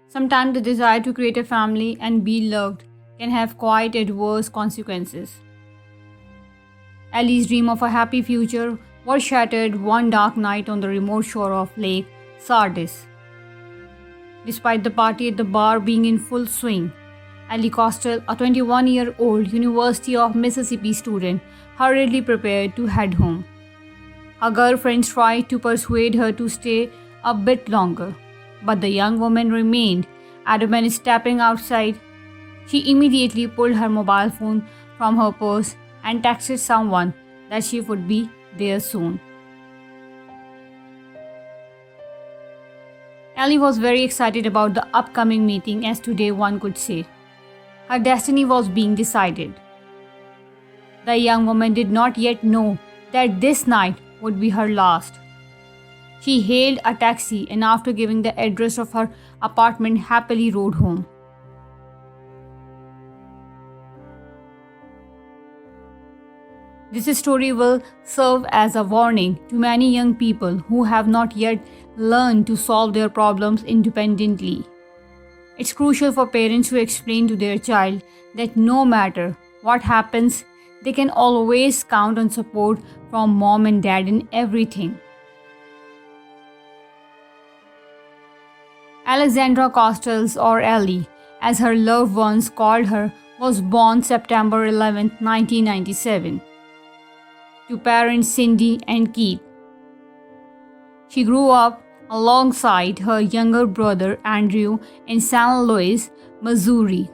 Sometimes the desire to create a family and be loved can have quite adverse consequences. Ellie's dream of a happy future was shattered one dark night on the remote shore of Lake Sardis. Despite the party at the bar being in full swing, Ellie Costello, a 21-year-old University of Mississippi student, hurriedly prepared to head home. Her girlfriends tried to persuade her to stay a bit longer, but the young woman remained adamant. Stepping outside, she immediately pulled her mobile phone from her purse and texted someone that she would be there soon. Ellie was very excited about the upcoming meeting, as today one could say. Her destiny was being decided. The young woman did not yet know that this night would be her last. She hailed a taxi and, after giving the address of her apartment, happily rode home. This story will serve as a warning to many young people who have not yet learned to solve their problems independently. It's crucial for parents to explain to their child that no matter what happens, they can always count on support from mom and dad in everything. Alexandra Costello, or Ellie, as her loved ones called her, was born September 11, 1997, to parents Cindy and Keith. She grew up alongside her younger brother Andrew in St. Louis, Missouri.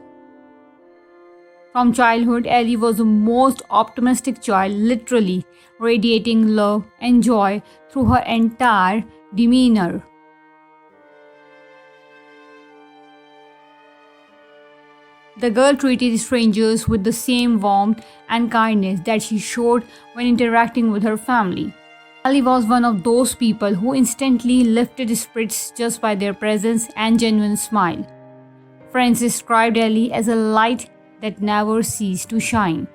From childhood, Ellie was the most optimistic child, literally radiating love and joy through her entire demeanor. The girl treated strangers with the same warmth and kindness that she showed when interacting with her family. Ellie was one of those people who instantly lifted spirits just by their presence and genuine smile. Friends described Ellie as a light that never ceased to shine.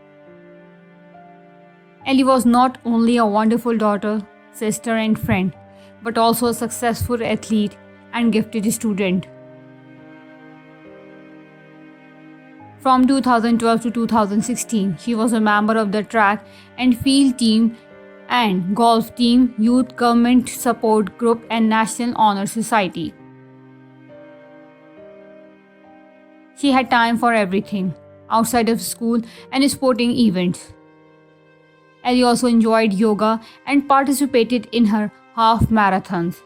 Ellie was not only a wonderful daughter, sister, and friend, but also a successful athlete and gifted student. From 2012 to 2016, she was a member of the track and field team and golf team, youth government support group, and National Honor Society. She had time for everything outside of school and sporting events. Ellie also enjoyed yoga and participated in her half marathons.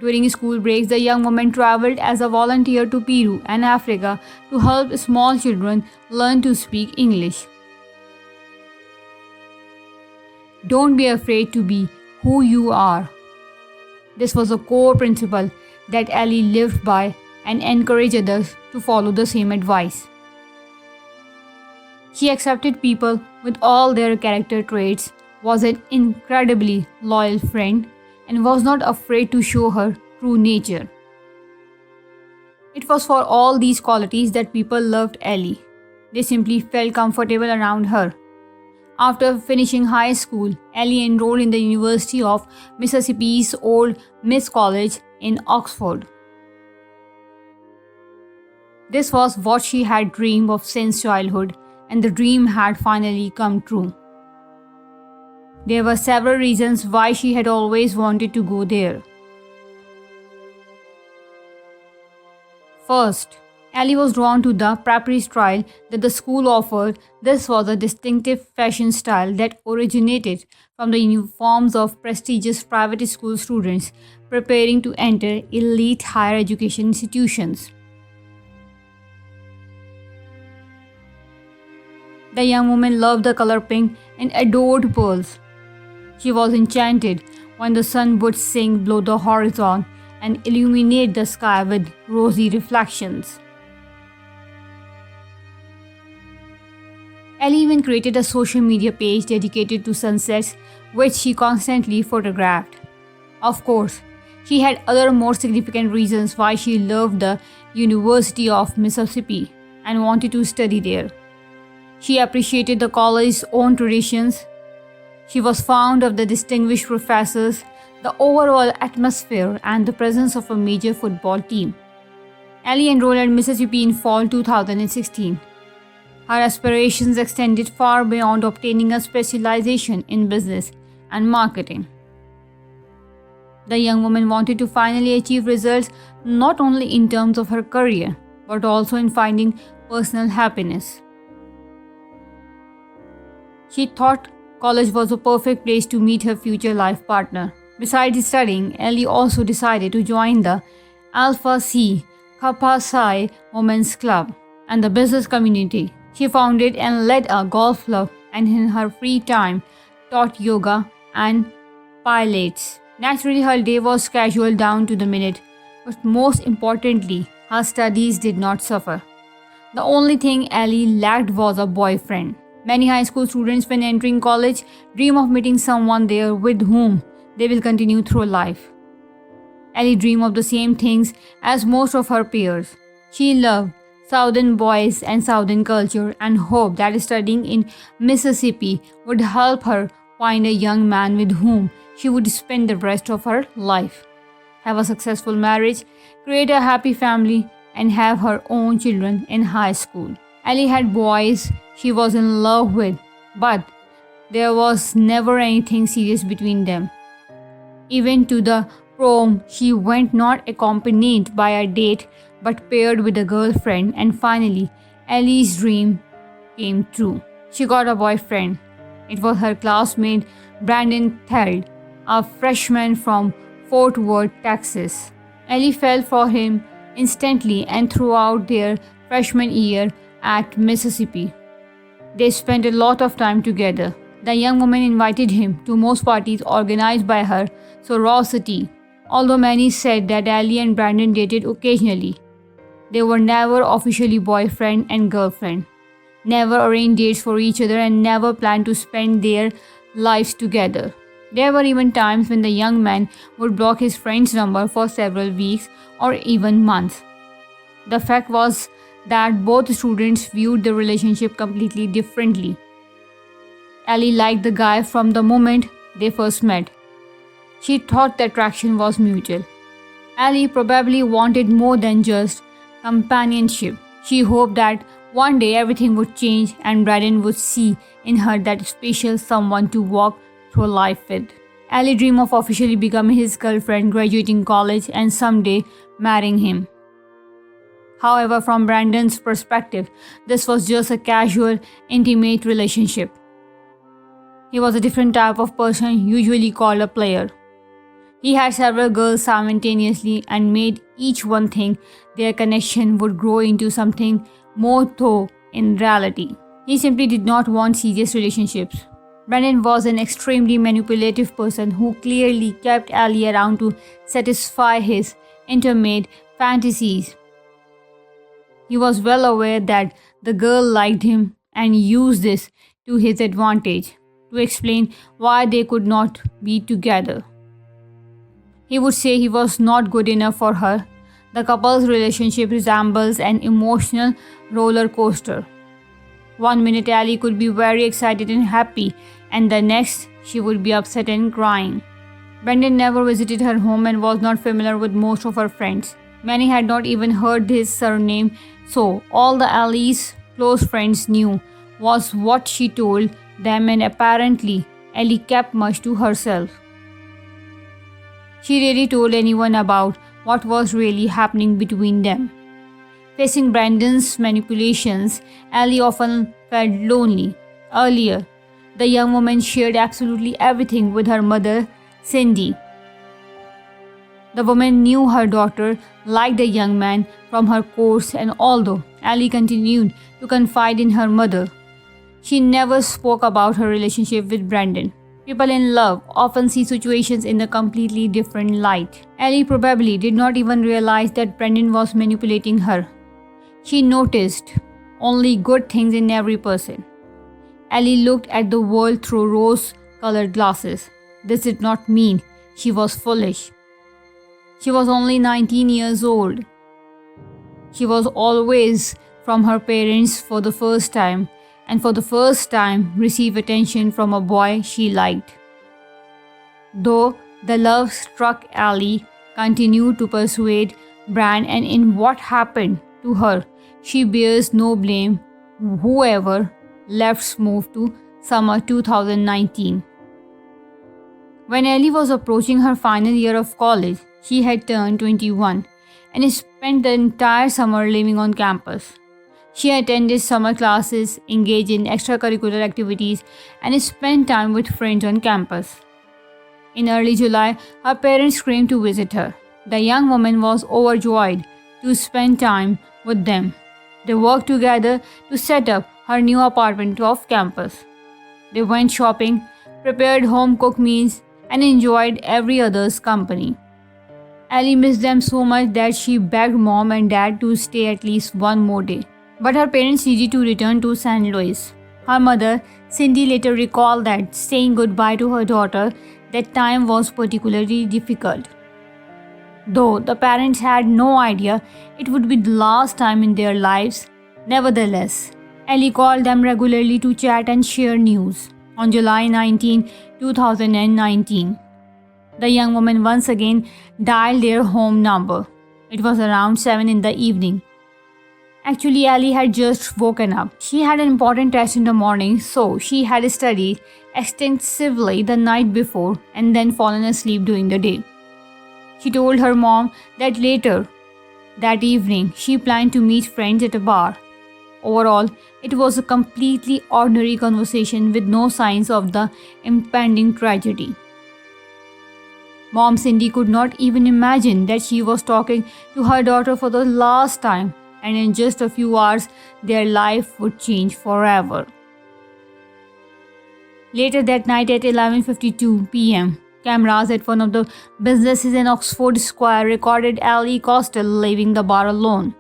During school breaks, the young woman traveled as a volunteer to Peru and Africa to help small children learn to speak English. Don't be afraid to be who you are. This was a core principle that Ellie lived by and encouraged others to follow the same advice. She accepted people with all their character traits, was an incredibly loyal friend, and was not afraid to show her true nature. It was for all these qualities that people loved Ellie. They simply felt comfortable around her. After finishing high school, Ellie enrolled in the University of Mississippi's Ole Miss College in Oxford. This was what she had dreamed of since childhood, and the dream had finally come true. There were several reasons why she had always wanted to go there. First, Ellie was drawn to the preppy style that the school offered. This was a distinctive fashion style that originated from the uniforms of prestigious private school students preparing to enter elite higher education institutions. The young woman loved the color pink and adored pearls. She was enchanted when the sun would sink below the horizon and illuminate the sky with rosy reflections. Ellie even created a social media page dedicated to sunsets, which she constantly photographed. Of course, she had other more significant reasons why she loved the University of Mississippi and wanted to study there. She appreciated the college's own traditions. She was fond of the distinguished professors, the overall atmosphere, and the presence of a major football team. Ellie enrolled at Mississippi in fall 2016. Her aspirations extended far beyond obtaining a specialization in business and marketing. The young woman wanted to finally achieve results not only in terms of her career, but also in finding personal happiness. She thought college was a perfect place to meet her future life partner. Besides studying, Ellie also decided to join the Alpha Psi Kappa Psi Women's Club and the business community. She founded and led a golf club and in her free time taught yoga and pilates. Naturally, her day was casual down to the minute, but most importantly, her studies did not suffer. The only thing Ellie lacked was a boyfriend. Many high school students, when entering college, dream of meeting someone there with whom they will continue through life. Ellie dreamed of the same things as most of her peers. She loved Southern boys and Southern culture and hoped that studying in Mississippi would help her find a young man with whom she would spend the rest of her life, have a successful marriage, create a happy family, and have her own children in high school. Ellie had boys she was in love with, but there was never anything serious between them. Even to the prom, she went not accompanied by a date but paired with a girlfriend, and finally, Ellie's dream came true. She got a boyfriend. It was her classmate Brandon Theld, a freshman from Fort Worth, Texas. Ellie fell for him instantly and throughout their freshman year at Mississippi. They spent a lot of time together. The young woman invited him to most parties organized by her sorority. Although many said that Ellie and Brandon dated occasionally, they were never officially boyfriend and girlfriend, never arranged dates for each other, and never planned to spend their lives together. There were even times when the young man would block his friend's number for several weeks or even months. The fact was that both students viewed the relationship completely differently. Ellie liked the guy from the moment they first met. She thought the attraction was mutual. Ellie probably wanted more than just companionship. She hoped that one day everything would change and Brandon would see in her that special someone to walk through life with. Ellie dreamed of officially becoming his girlfriend, graduating college, and someday marrying him. However, from Brandon's perspective, this was just a casual, intimate relationship. He was a different type of person, usually called a player. He had several girls simultaneously and made each one think their connection would grow into something more, though in reality, he simply did not want serious relationships. Brandon was an extremely manipulative person who clearly kept Ellie around to satisfy his intimate fantasies. He was well aware that the girl liked him and used this to his advantage to explain why they could not be together. He would say he was not good enough for her. The couple's relationship resembles an emotional roller coaster. One minute Ellie could be very excited and happy, and the next she would be upset and crying. Brandon never visited her home and was not familiar with most of her friends. Many had not even heard his surname, so all the Ellie's close friends knew was what she told them, and apparently Ellie kept much to herself. She rarely told anyone about what was really happening between them. Facing Brandon's manipulations, Ellie often felt lonely. Earlier, the young woman shared absolutely everything with her mother, Cindy. The woman knew her daughter liked the young man from her course, and although Ellie continued to confide in her mother, she never spoke about her relationship with Brandon. People in love often see situations in a completely different light. Ellie probably did not even realize that Brandon was manipulating her. She noticed only good things in every person. Ellie looked at the world through rose-colored glasses. This did not mean she was foolish. She was only 19 years old. She was always from her parents for the first time, and for the first time received attention from a boy she liked. Though The love-struck Ellie continued to persuade Brand, and in what happened to her, she bears no blame. Whoever left moved to summer 2019. When Ellie was approaching her final year of college, she had turned 21 and spent the entire summer living on campus. She attended summer classes, engaged in extracurricular activities, and spent time with friends on campus. In early July, her parents came to visit her. The young woman was overjoyed to spend time with them. They worked together to set up her new apartment off campus. They went shopping, prepared home-cooked meals, and enjoyed every other's company. Ellie missed them so much that she begged mom and dad to stay at least one more day. But her parents needed to return to St. Louis. Her mother, Cindy, later recalled that saying goodbye to her daughter that time was particularly difficult. Though the parents had no idea it would be the last time in their lives, nevertheless, Ellie called them regularly to chat and share news. On July 19, 2019, the young woman once again dialed their home number. It was around 7 in the evening. Actually, Ellie had just woken up. She had an important test in the morning, so she had studied extensively the night before and then fallen asleep during the day. She told her mom that later that evening she planned to meet friends at a bar. Overall, it was a completely ordinary conversation with no signs of the impending tragedy. Mom Cindy could not even imagine that she was talking to her daughter for the last time, and in just a few hours their life would change forever. Later that night at 11:52 p.m., cameras at one of the businesses in Oxford Square recorded Ellie Costello leaving the bar alone.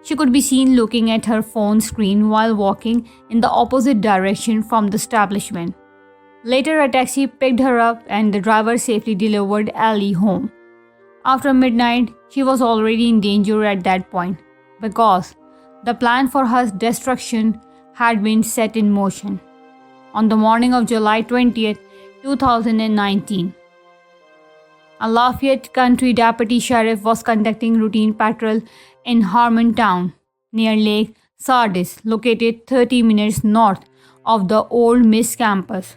She could be seen looking at her phone screen while walking in the opposite direction from the establishment. Later, a taxi picked her up and the driver safely delivered Ellie home. After midnight, she was already in danger at that point because the plan for her destruction had been set in motion. On the morning of July 20th, 2019, a Lafayette County deputy sheriff was conducting routine patrol in Harmontown near Lake Sardis, located 30 minutes north of the Ole Miss campus.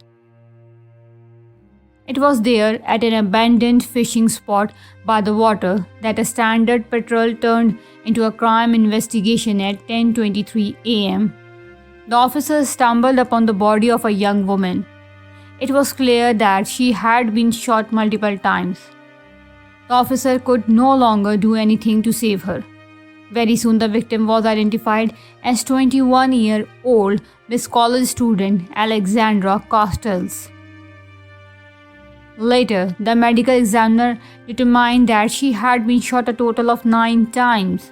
It was there at an abandoned fishing spot by the water that a standard patrol turned into a crime investigation at 10:23 a.m. The officers stumbled upon the body of a young woman. It was clear that she had been shot multiple times. The officer could no longer do anything to save her. Very soon the victim was identified as 21-year-old Miss College student Alexandra Costello. Later, the medical examiner determined that she had been shot a total of 9 times.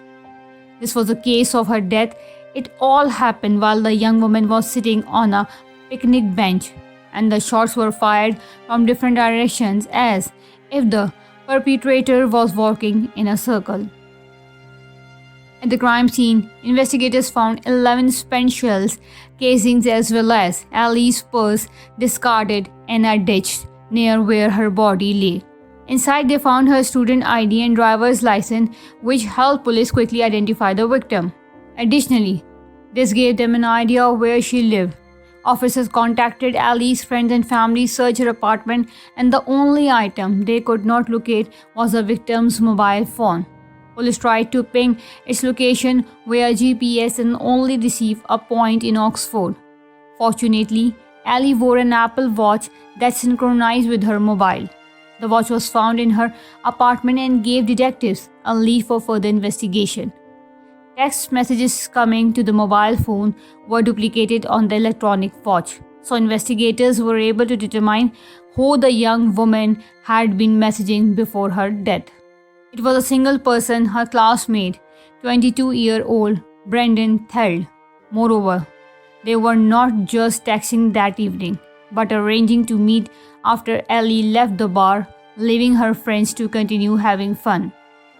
This was the case of her death. It all happened while the young woman was sitting on a picnic bench, and the shots were fired from different directions as if the perpetrator was walking in a circle. At the crime scene, investigators found 11 spent shells casings as well as Ellie's purse discarded in a ditch near where her body lay. Inside, they found her student ID and driver's license, which helped police quickly identify the victim. Additionally, this gave them an idea of where she lived. Officers contacted Ellie's friends and family, searched her apartment, and the only item they could not locate was the victim's mobile phone. Police tried to ping its location via GPS and only received a point in Oxford. Fortunately, Ellie wore an Apple Watch that synchronized with her mobile. The watch was found in her apartment and gave detectives a lead for further investigation. Text messages coming to the mobile phone were duplicated on the electronic watch, so investigators were able to determine who the young woman had been messaging before her death. It was a single person, her classmate, 22-year-old Brendan Theld. Moreover, they were not just texting that evening, but arranging to meet after Ellie left the bar, leaving her friends to continue having fun.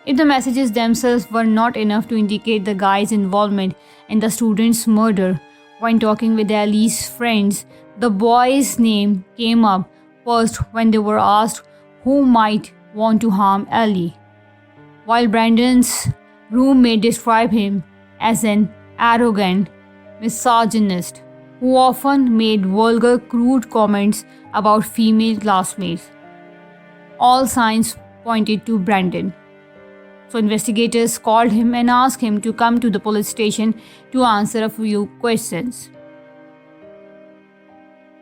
If the messages themselves were not enough to indicate the guy's involvement in the student's murder, when talking with Ellie's friends, the boy's name came up first when they were asked who might want to harm Ellie, while Brandon's roommate described him as an arrogant misogynist who often made vulgar, crude comments about female classmates. All signs pointed to Brandon. So investigators called him and asked him to come to the police station to answer a few questions.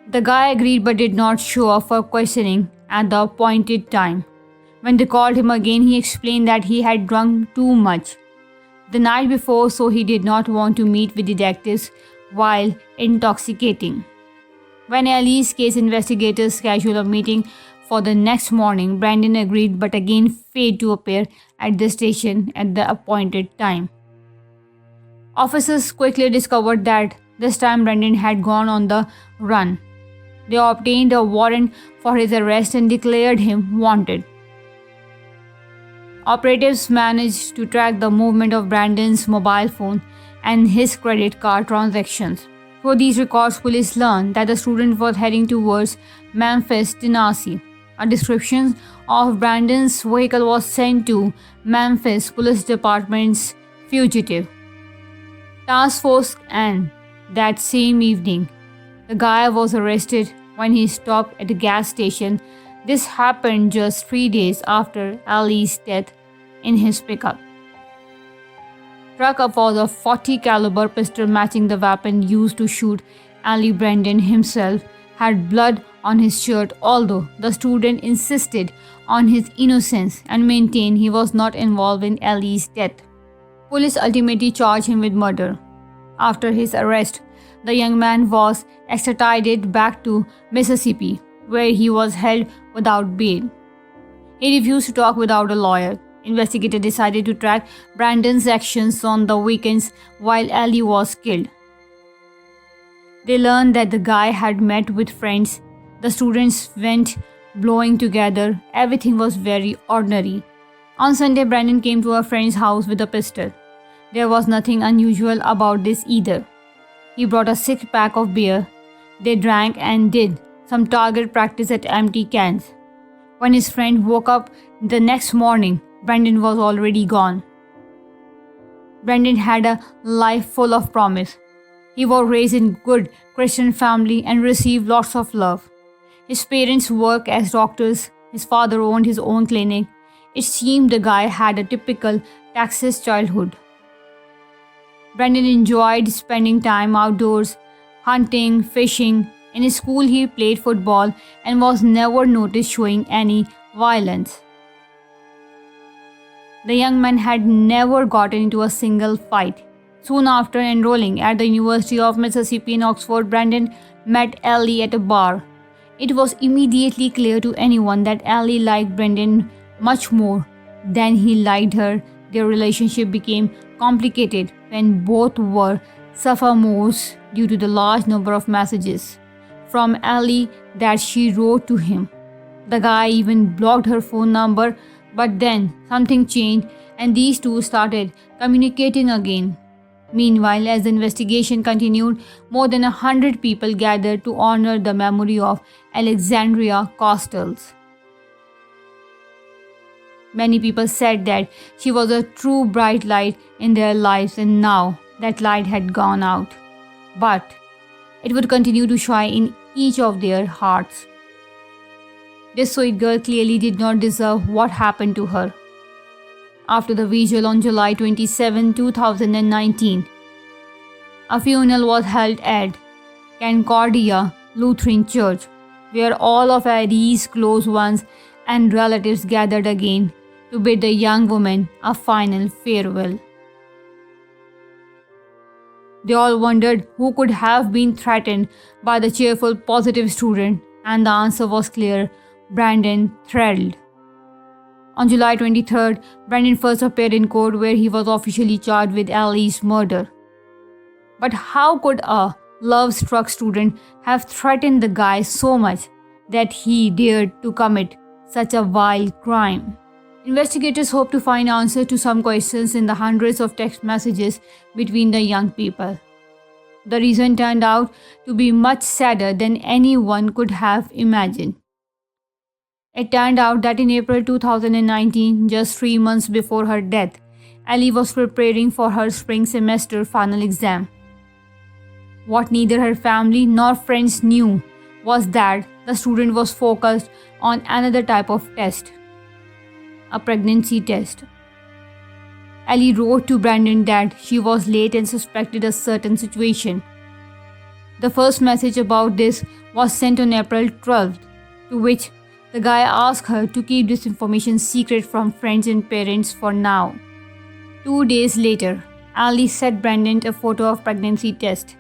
The guy agreed but did not show up for questioning at the appointed time. When they called him again, he explained that he had drunk too much the night before, so he did not want to meet with detectives while intoxicating. When Ellie's case investigators scheduled a meeting for the next morning, Brandon agreed but again failed to appear at the station at the appointed time. Officers quickly discovered that this time Brandon had gone on the run. They obtained a warrant for his arrest and declared him wanted. Operatives managed to track the movement of Brandon's mobile phone and his credit card transactions. Through these records, police learned that the student was heading towards Memphis, Tennessee. A description of Brandon's vehicle was sent to Memphis Police Department's fugitive task force, and that same evening, the guy was arrested when he stopped at a gas station. This happened just 3 days after Ali's death in his pickup truck was a .40 caliber pistol matching the weapon used to shoot Ali. Brandon himself had blood on his shirt, although the student insisted on his innocence and maintained he was not involved in Ali's death. Police ultimately charged him with murder. After his arrest, the young man was extradited back to Mississippi, where he was held without bail. He refused to talk without a lawyer. Investigators decided to track Brandon's actions on the weekends while Ali was killed. They learned that the guy had met with friends. The students went blowing together. Everything was very ordinary. On Sunday, Brandon came to a friend's house with a pistol. There was nothing unusual about this either. He brought a 6-pack of beer. They drank and did some target practice at empty cans. When his friend woke up the next morning, Brandon was already gone. Brandon had a life full of promise. He was raised in good Christian family and received lots of love. His parents worked as doctors. His father owned his own clinic. It seemed the guy had a typical Texas childhood. Brandon enjoyed spending time outdoors, hunting, fishing. In his school, he played football and was never noticed showing any violence. The young man had never gotten into a single fight. Soon after enrolling at the University of Mississippi in Oxford, Brandon met Ellie at a bar. It was immediately clear to anyone that Ellie liked Brandon much more than he liked her. Their relationship became complicated when both were sophomores due to the large number of messages from Ellie that she wrote to him. The guy even blocked her phone number. But then something changed and these two started communicating again. Meanwhile, as the investigation continued, more than 100 people gathered to honor the memory of Alexandria Costells. Many people said that she was a true bright light in their lives, and now that light had gone out. But it would continue to shine in each of their hearts. This sweet girl clearly did not deserve what happened to her. After the vigil on July 27, 2019, a funeral was held at Concordia Lutheran Church, where all of Addie's close ones and relatives gathered again to bid the young woman a final farewell. They all wondered who could have been threatened by the cheerful, positive student, and the answer was clear: Brandon Threld. On July 23rd, Brandon first appeared in court where he was officially charged with Ellie's murder. But how could a love-struck student have threatened the guy so much that he dared to commit such a vile crime? Investigators hope to find answers to some questions in the hundreds of text messages between the young people. The reason turned out to be much sadder than anyone could have imagined. It turned out that in April 2019, just 3 months before her death, Ellie was preparing for her spring semester final exam. What neither her family nor friends knew was that the student was focused on another type of test, a pregnancy test. Ellie wrote to Brandon that she was late and suspected a certain situation. The first message about this was sent on April 12th, to which the guy asked her to keep this information secret from friends and parents for now. 2 days later, Ellie sent Brandon a photo of pregnancy test.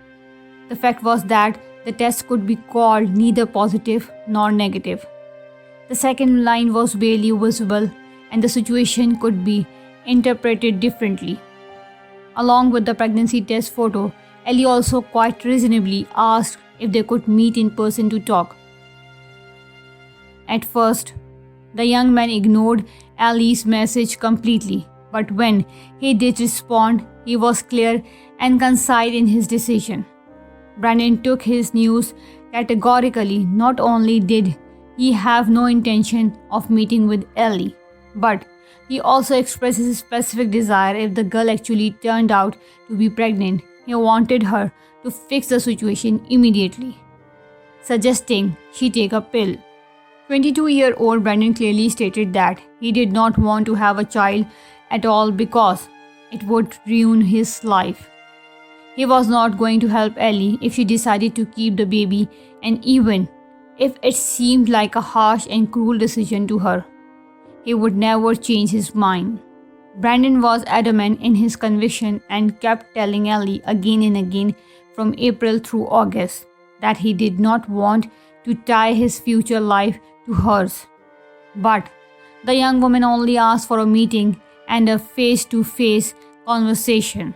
The fact was that the test could be called neither positive nor negative. The second line was barely visible and the situation could be interpreted differently. Along with the pregnancy test photo, Ellie also quite reasonably asked if they could meet in person to talk. At first, the young man ignored Ellie's message completely, but when he did respond, he was clear and concise in his decision. Brandon took his news categorically. Not only did he have no intention of meeting with Ellie, but he also expressed his specific desire if the girl actually turned out to be pregnant. He wanted her to fix the situation immediately, suggesting she take a pill. 22-year-old Brandon clearly stated that he did not want to have a child at all because it would ruin his life. He was not going to help Ellie if she decided to keep the baby, and even if it seemed like a harsh and cruel decision to her, he would never change his mind. Brandon was adamant in his conviction and kept telling Ellie again and again from April through August that he did not want to tie his future life to hers. But the young woman only asked for a meeting and a face-to-face conversation.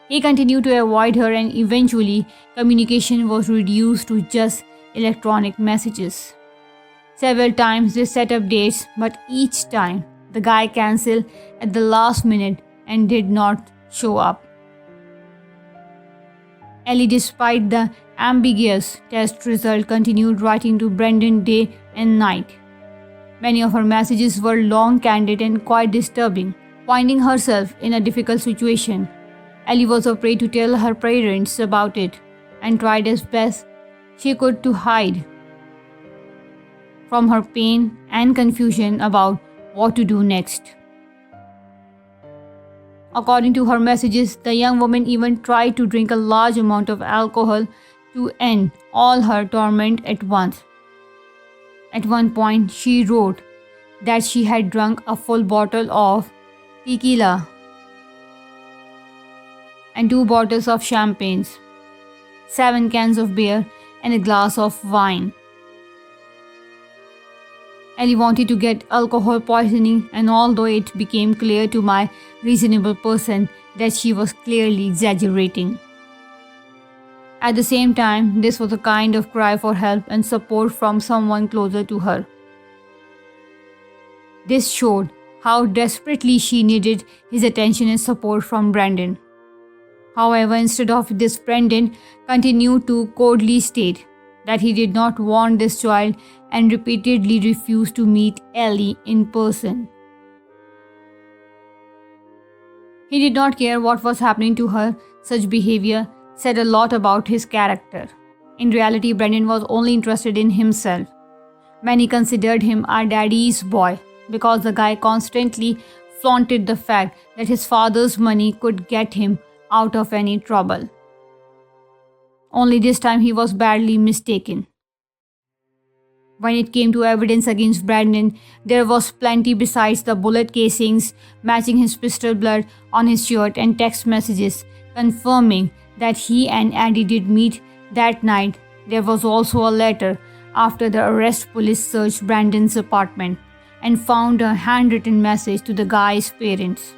He continued to avoid her and eventually communication was reduced to just electronic messages. Several times they set up dates, but each time the guy cancelled at the last minute and did not show up. Ellie, despite the ambiguous test result, continued writing to Brandon day and night. Many of her messages were long, candid, and quite disturbing. Finding herself in a difficult situation, Ellie was afraid to tell her parents about it and tried as best she could to hide from her pain and confusion about what to do next. According to her messages, the young woman even tried to drink a large amount of alcohol to end all her torment at once. At one point, she wrote that she had drunk a full bottle of tequila and 2 bottles of champagne, 7 cans of beer, and a glass of wine. Ellie wanted to get alcohol poisoning, and although it became clear to my reasonable person that she was clearly exaggerating, at the same time, this was a kind of cry for help and support from someone closer to her. This showed how desperately she needed his attention and support from Brandon. However, instead of this, Brandon continued to coldly state that he did not want this child and repeatedly refused to meet Ellie in person. He did not care what was happening to her. Such behavior said a lot about his character. In reality, Brandon was only interested in himself. Many considered him a daddy's boy because the guy constantly flaunted the fact that his father's money could get him out of any trouble. Only this time he was badly mistaken. When it came to evidence against Brandon, there was plenty besides the bullet casings matching his pistol blood on his shirt and text messages confirming that he and Andy did meet that night. There was also a letter after the arrest. Police searched Brandon's apartment and found a handwritten message to the guy's parents.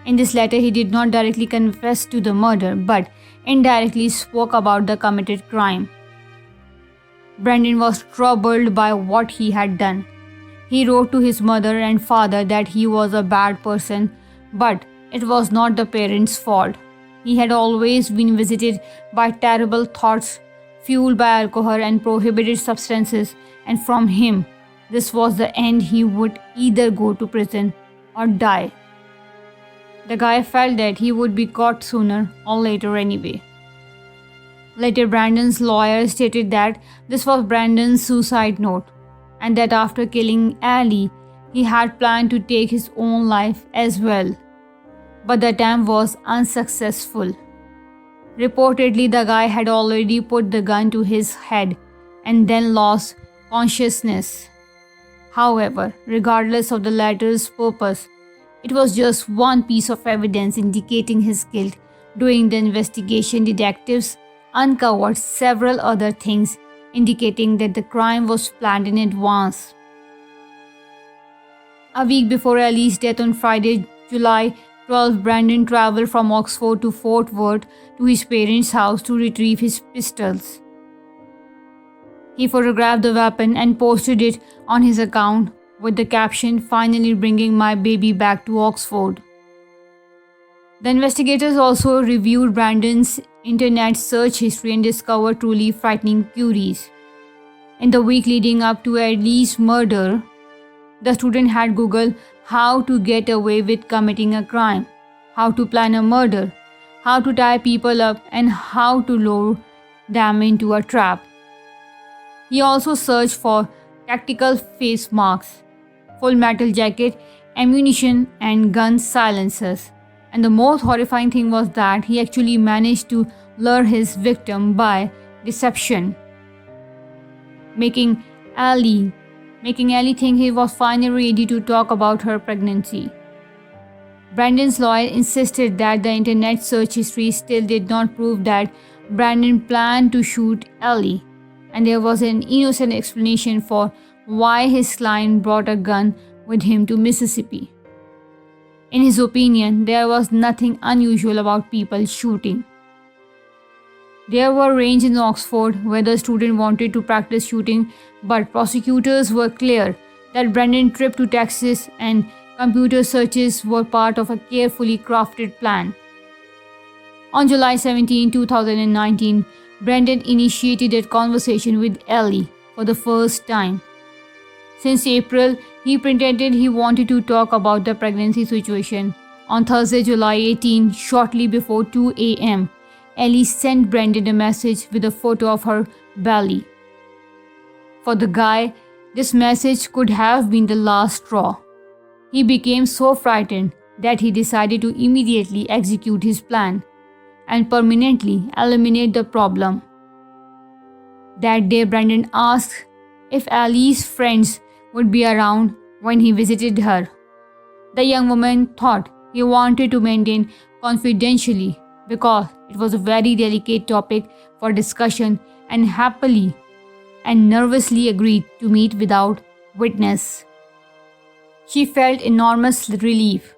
In this letter, he did not directly confess to the murder, but indirectly spoke about the committed crime. Brandon was troubled by what he had done. He wrote to his mother and father that he was a bad person, but it was not the parents' fault. He had always been visited by terrible thoughts fueled by alcohol and prohibited substances, and from him, this was the end. He would either go to prison or die. The guy felt that he would be caught sooner or later anyway. Later, Brandon's lawyer stated that this was Brandon's suicide note and that after killing Ali, he had planned to take his own life as well. But the attempt was unsuccessful. Reportedly, the guy had already put the gun to his head and then lost consciousness. However, regardless of the latter's purpose, it was just one piece of evidence indicating his guilt. During the investigation, detectives uncovered several other things indicating that the crime was planned in advance. A week before Ali's death on Friday, July 12, Brandon traveled from Oxford to Fort Worth to his parents' house to retrieve his pistols. He photographed the weapon and posted it on his account with the caption, "Finally bringing my baby back to Oxford." The investigators also reviewed Brandon's internet search history and discovered truly frightening queries. In the week leading up to Ali's murder, the student had Googled how to get away with committing a crime, how to plan a murder, how to tie people up, and how to lure them into a trap. He also searched for tactical face masks, full metal jacket, ammunition, and gun silencers. And the most horrifying thing was that he actually managed to lure his victim by deception, making Ali think he was finally ready to talk about her pregnancy. Brandon's lawyer insisted that the internet search history still did not prove that Brandon planned to shoot Ali, and there was an innocent explanation for why his client brought a gun with him to Mississippi. In his opinion, there was nothing unusual about people shooting. There were ranges in Oxford where the student wanted to practice shooting, but prosecutors were clear that Brandon's trip to Texas and computer searches were part of a carefully crafted plan. On July 17, 2019, Brandon initiated a conversation with Ali for the first time. Since April, he pretended he wanted to talk about the pregnancy situation. On Thursday, July 18, shortly before 2 a.m., Ali sent Brandon a message with a photo of her belly. For the guy, this message could have been the last straw. He became so frightened that he decided to immediately execute his plan and permanently eliminate the problem. That day, Brandon asked if Ali's friends would be around when he visited her. The young woman thought he wanted to maintain confidentially because it was a very delicate topic for discussion, and happily and nervously agreed to meet without witness. She felt enormous relief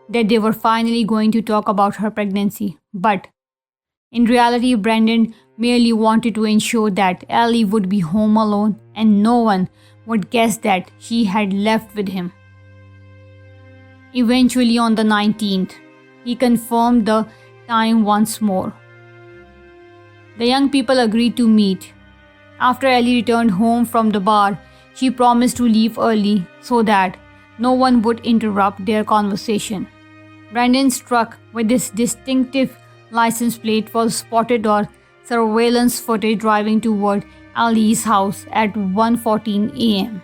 that they were finally going to talk about her pregnancy, but in reality, Brandon merely wanted to ensure that Ali would be home alone and no one would guess that she had left with him. Eventually, on the 19th, he confirmed the time once more. The young people agreed to meet. After Ali returned home from the bar, she promised to leave early so that no one would interrupt their conversation. Brandon, struck with this distinctive license plate, was spotted on surveillance footage driving toward Ali's house at 1:14 a.m.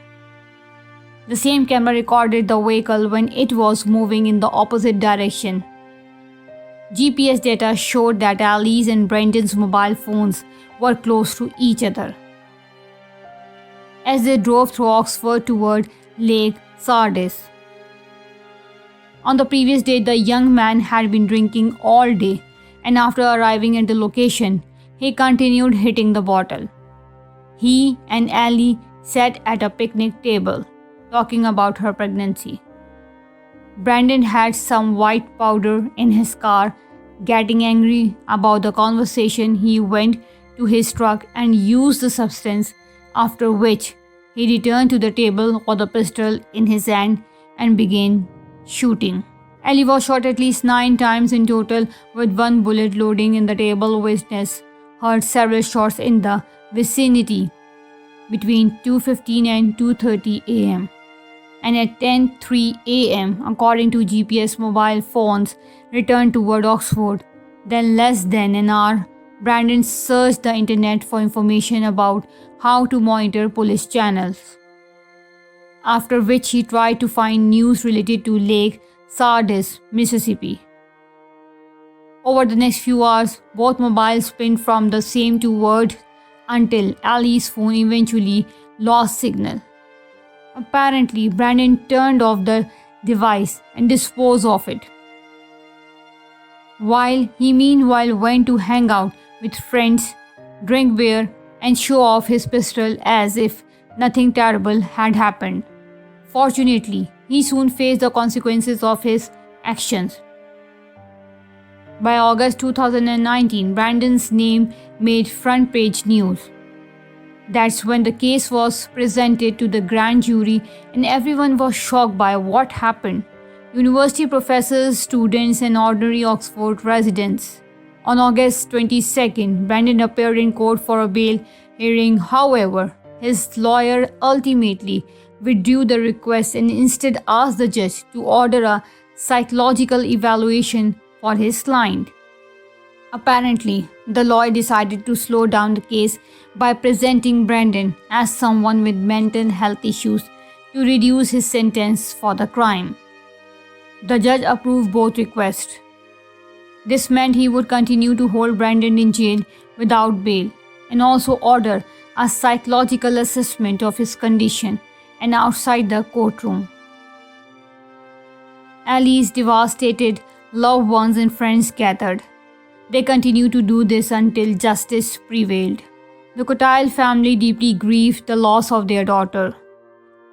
The same camera recorded the vehicle when it was moving in the opposite direction. GPS data showed that Ali's and Brandon's mobile phones were close to each other. As they drove through Oxford toward Lake Sardis. On the previous day, the young man had been drinking all day, and after arriving at the location, he continued hitting the bottle. He and Ali sat at a picnic table, talking about her pregnancy. Brandon had some white powder in his car. Getting angry about the conversation, he went to his truck and used the substance, after which he returned to the table with a pistol in his hand and began shooting. Ali was shot at least 9 times in total, with one bullet lodging in the table witness heard several shots in the vicinity between 2:15 and 2:30 a.m. and at 10:03 a.m., according to GPS mobile phones, returned toward Oxford. Then, less than an hour, Brandon searched the internet for information about how to monitor police channels, after which he tried to find news related to Lake Sardis, Mississippi. Over the next few hours, both mobiles pinned from the same two words until Allie's phone eventually lost signal. Apparently, Brandon turned off the device and disposed of it, while he meanwhile went to hang out with friends, drink beer, and show off his pistol as if nothing terrible had happened. Fortunately, he soon faced the consequences of his actions. By August 2019, Brandon's name made front page news. That's when the case was presented to the grand jury and everyone was shocked by what happened. University professors, students, and ordinary Oxford residents. On August 22nd, Brandon appeared in court for a bail hearing. However, his lawyer ultimately withdrew the request and instead asked the judge to order a psychological evaluation for his client. Apparently, the lawyer decided to slow down the case by presenting Brandon as someone with mental health issues to reduce his sentence for the crime. The judge approved both requests. This meant he would continue to hold Brandon in jail without bail and also order a psychological assessment of his condition and outside the courtroom. Allie's devastated loved ones and friends gathered. They continued to do this until justice prevailed. The Cotile family deeply grieved the loss of their daughter.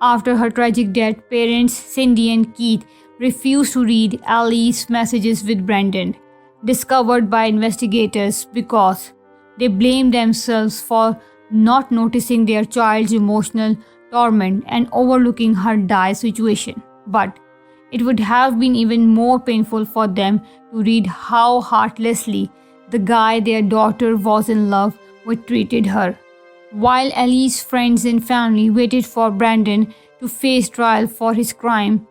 After her tragic death, parents Cindy and Keith refused to read Allie's messages with Brandon, discovered by investigators, because they blamed themselves for not noticing their child's emotional torment and overlooking her dire situation. But it would have been even more painful for them to read how heartlessly the guy their daughter was in love with treated her. While Allie's friends and family waited for Brandon to face trial for his crime,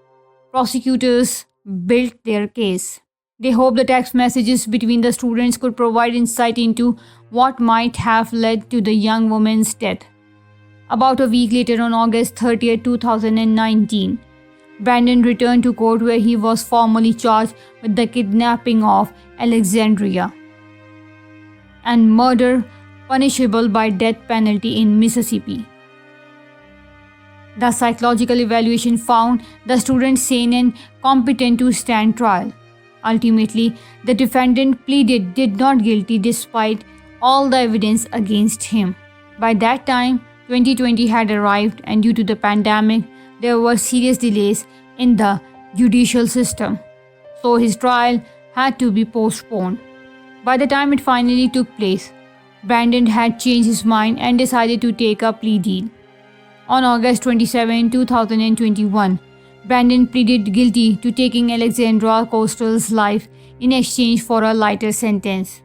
prosecutors built their case. They hoped the text messages between the students could provide insight into what might have led to the young woman's death. About a week later, on August 30, 2019, Brandon returned to court where he was formally charged with the kidnapping of Alexandria and murder punishable by death penalty in Mississippi. The psychological evaluation found the student sane and competent to stand trial. Ultimately, the defendant pleaded not guilty despite all the evidence against him. By that time, 2020 had arrived, and due to the pandemic, there were serious delays in the judicial system, so his trial had to be postponed. By the time it finally took place, Brandon had changed his mind and decided to take a plea deal. On August 27, 2021, Brandon pleaded guilty to taking Alexandra Costell's life in exchange for a lighter sentence.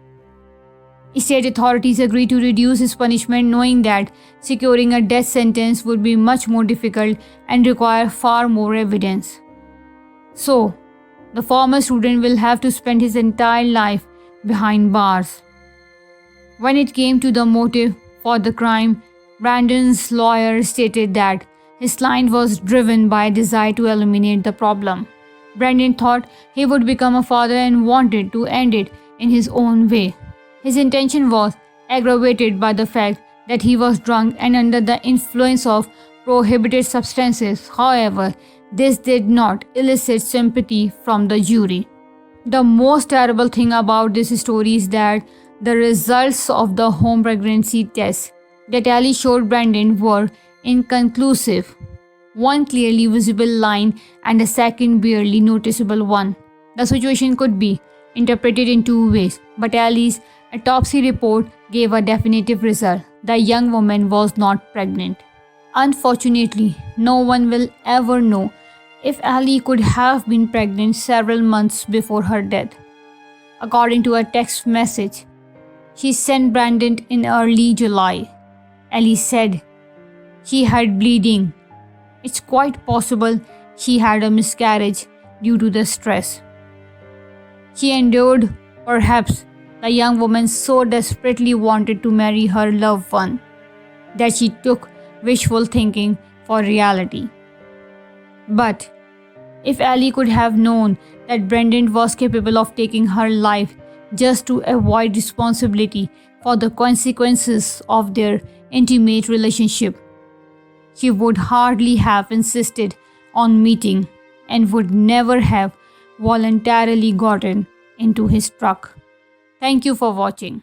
State authorities agreed to reduce his punishment, knowing that securing a death sentence would be much more difficult and require far more evidence. So, the former student will have to spend his entire life behind bars. When it came to the motive for the crime, Brandon's lawyer stated that his client was driven by a desire to eliminate the problem. Brandon thought he would become a father and wanted to end it in his own way. His intention was aggravated by the fact that he was drunk and under the influence of prohibited substances. However, this did not elicit sympathy from the jury. The most terrible thing about this story is that the results of the home pregnancy test that Allie showed Brandon were inconclusive. One clearly visible line and a second barely noticeable one. The situation could be interpreted in two ways, but Allie's autopsy report gave a definitive result. The young woman was not pregnant. Unfortunately, no one will ever know if Allie could have been pregnant several months before her death. According to a text message She sent Brandon in early July. Ellie said she had bleeding. It's quite possible she had a miscarriage due to the stress she endured. Perhaps the young woman so desperately wanted to marry her loved one that she took wishful thinking for reality. But if Ellie could have known that Brendan was capable of taking her life just to avoid responsibility for the consequences of their intimate relationship, she would hardly have insisted on meeting and would never have voluntarily gotten into his truck. Thank you for watching.